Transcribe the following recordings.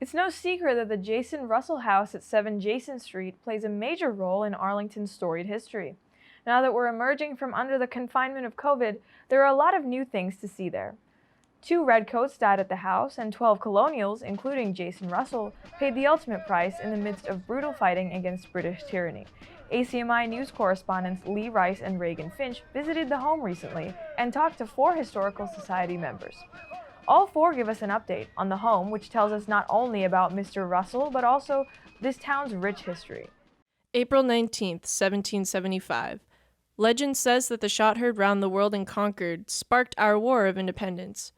It's no secret that the Jason Russell House at 7 Jason Street plays a major role in Arlington's storied history. Now that we're emerging from under the confinement of COVID, there are a lot of new things to see there. 2 redcoats died at the house, and 12 colonials, including Jason Russell, paid the ultimate price in the midst of brutal fighting against British tyranny. ACMi news correspondents Lee Rice and Reagen Finch visited the home recently and talked to 4 Historical Society members. All 4 give us an update on the home, which tells us not only about Mr. Russell, but also this town's rich history. April 19th, 1775. Legend says that the shot heard round the world and conquered sparked our War of Independence.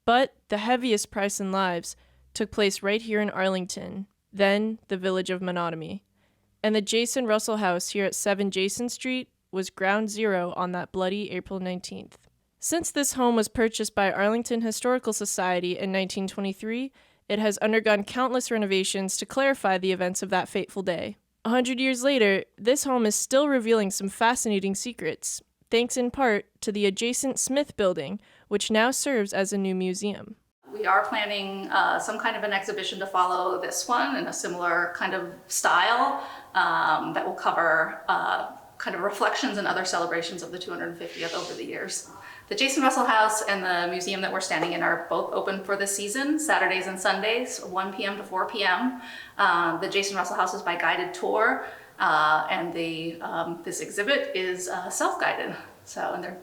But the heaviest price in lives took place right here in Arlington, then the village of Monotony. And the Jason Russell House here at 7 Jason Street was ground zero on that bloody April 19th. Since this home was purchased by Arlington Historical Society in 1923, it has undergone countless renovations to clarify the events of that fateful day. 100 years later, this home is still revealing some fascinating secrets, thanks in part to the adjacent Smith building, which now serves as a new museum. We are planning some kind of an exhibition to follow this one in a similar kind of style that will cover kind of reflections and other celebrations of the 250th over the years. The Jason Russell House and the museum that we're standing in are both open for this season, Saturdays and Sundays, 1 p.m. to 4 p.m. The Jason Russell House is by guided tour, and this exhibit is self-guided. And they're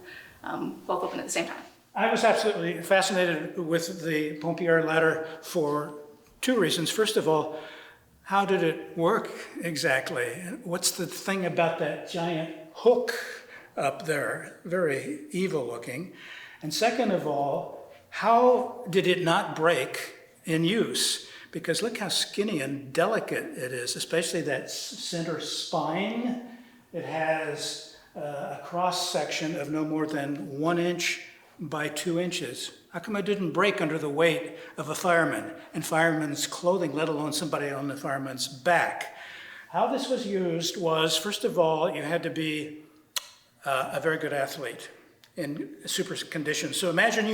both open at the same time. I was absolutely fascinated with the Pompierre Ladder for 2 reasons. First of all, how did it work exactly? What's the thing about that giant hook up there? Very evil looking. And second of all, how did it not break in use? Because look how skinny and delicate it is, especially that center spine. It has a cross section of no more than 1 inch by 2 inches. How come it didn't break under the weight of a fireman and fireman's clothing, let alone somebody on the fireman's back? How this was used was, first of all, you had to be a very good athlete in super conditions. So imagine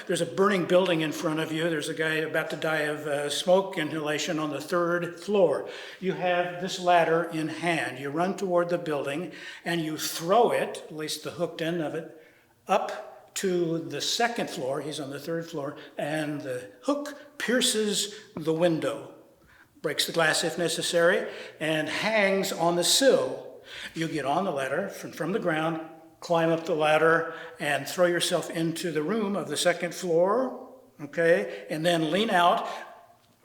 there's a burning building in front of you. There's a guy about to die of smoke inhalation on the 3rd floor. You have this ladder in hand. You run toward the building and you throw it, at least the hooked end of it, up to the 2nd floor. He's on the 3rd floor, and the hook pierces the window, breaks the glass if necessary, and hangs on the sill. You get on the ladder from the ground, climb up the ladder, and throw yourself into the room of the 2nd floor, okay? And then lean out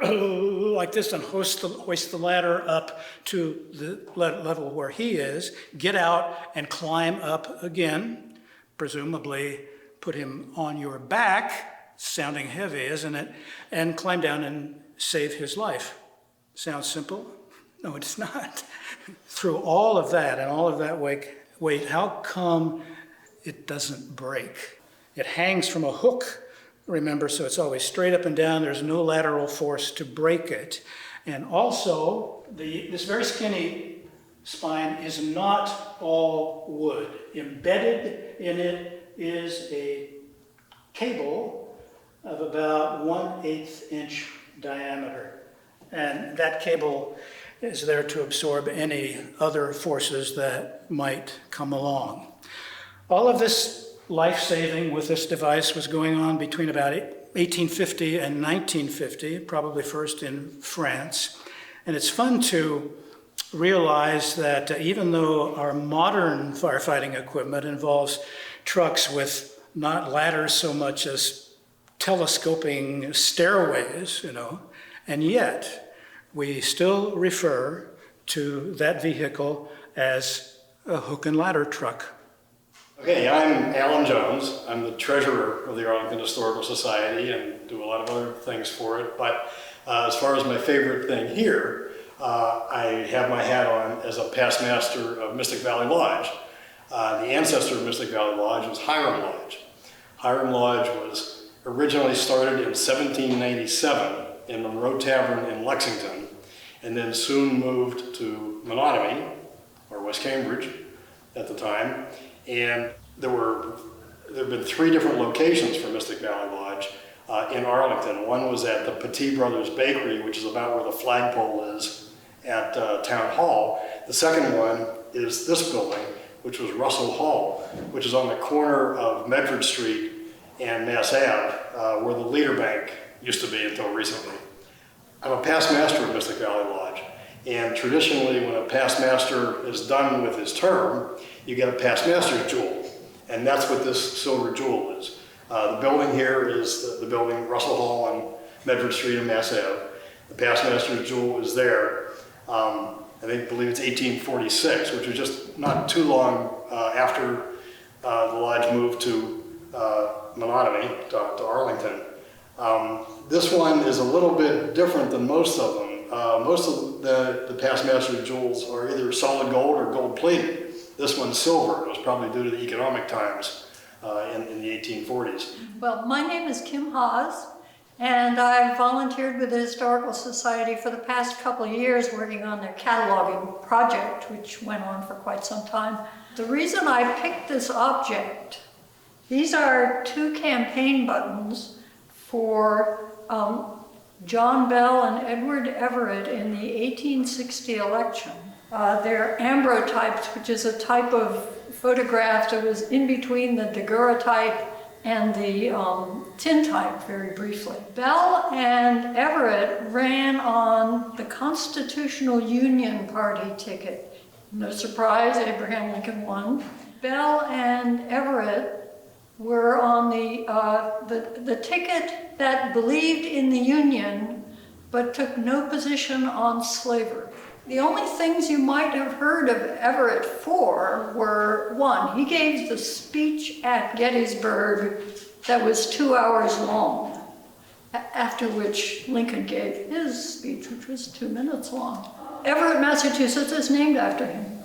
like this and hoist the ladder up to the level where he is, get out and climb up again, presumably put him on your back, sounding heavy, isn't it? And climb down and save his life. Sounds simple? No, it's not. Through all of that and all of that weight, how come it doesn't break? It hangs from a hook, remember, so it's always straight up and down. There's no lateral force to break it. And also, this very skinny spine is not all wood. Embedded in it is a cable of about 1/8 inch diameter. And that cable is there to absorb any other forces that might come along. All of this life-saving with this device was going on between about 1850 and 1950, probably first in France. And it's fun to realize that even though our modern firefighting equipment involves trucks with not ladders so much as telescoping stairways, and yet we still refer to that vehicle as a hook and ladder truck. Okay, I'm Alan Jones. I'm the treasurer of the Arlington Historical Society and do a lot of other things for it. But as far as my favorite thing here, I have my hat on as a past master of Mystic Valley Lodge. The ancestor of Mystic Valley Lodge was Hiram Lodge. Hiram Lodge was originally started in 1797 in Monroe Tavern in Lexington, and then soon moved to Monotony, or West Cambridge at the time. And there have been 3 different locations for Mystic Valley Lodge. in Arlington. One was at the Petit Brothers Bakery, which is about where the flagpole is at Town Hall. The second one is this building, which was Russell Hall, which is on the corner of Medford Street and Mass Ave, where the Leader Bank used to be until recently. I'm a past master at Mystic Valley Lodge, and traditionally when a past master is done with his term, you get a past master's jewel, and that's what this silver jewel is. The building here is the building Russell Hall on Medford Street and Mass Ave. The past master's jewel is there. I believe it's 1846, which was just not too long after the lodge moved to Menotomy, to Arlington. This one is a little bit different than most of them. Most of the past master jewels are either solid gold or gold plated. This one's silver. It was probably due to the economic times in the 1840s. Well, my name is Kim Haas, and I've volunteered with the Historical Society for the past couple of years working on their cataloging project, which went on for quite some time. The reason I picked this object, these are 2 campaign buttons for John Bell and Edward Everett in the 1860 election. They're ambrotypes, which is a type of photograph that was in between the daguerreotype and the tintype, very briefly. Bell and Everett ran on the Constitutional Union Party ticket. No surprise, Abraham Lincoln won. Bell and Everett were on the ticket that believed in the Union but took no position on slavery. The only things you might have heard of Everett for were, 1, he gave the speech at Gettysburg that was 2 hours long, after which Lincoln gave his speech, which was 2 minutes long. Everett, Massachusetts is named after him.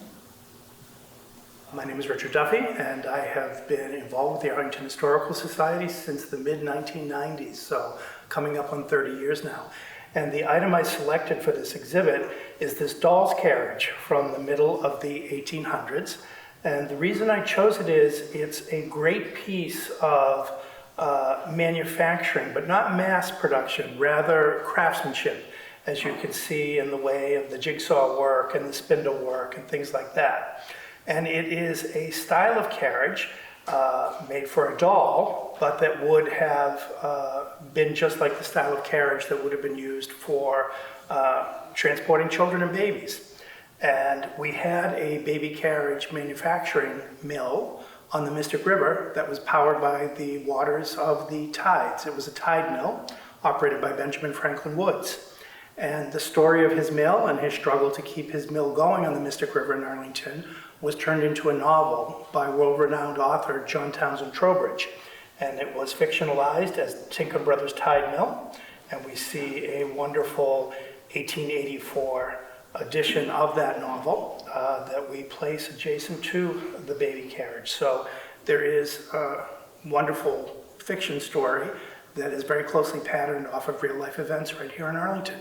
My name is Richard Duffy, and I have been involved with the Arlington Historical Society since the mid-1990s, so coming up on 30 years now. And the item I selected for this exhibit is this doll's carriage from the middle of the 1800s. And the reason I chose it is it's a great piece of manufacturing, but not mass production, rather craftsmanship, as you can see in the way of the jigsaw work and the spindle work and things like that. And it is a style of carriage made for a doll, but that would have been just like the style of carriage that would have been used for transporting children and babies. And we had a baby carriage manufacturing mill on the Mystic River that was powered by the waters of the tides. It was a tide mill operated by Benjamin Franklin Woods. And the story of his mill and his struggle to keep his mill going on the Mystic River in Arlington was turned into a novel by world-renowned author John Townsend Trowbridge. And it was fictionalized as Tinker Brothers Tide Mill. And we see a wonderful 1884 edition of that novel that we place adjacent to the baby carriage. So there is a wonderful fiction story that is very closely patterned off of real-life events right here in Arlington.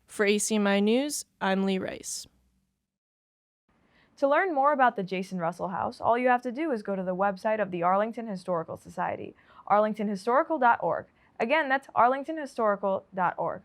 For ACMi News, I'm Lee Rice. To learn more about the Jason Russell House, all you have to do is go to the website of the Arlington Historical Society, arlingtonhistorical.org. Again, that's arlingtonhistorical.org.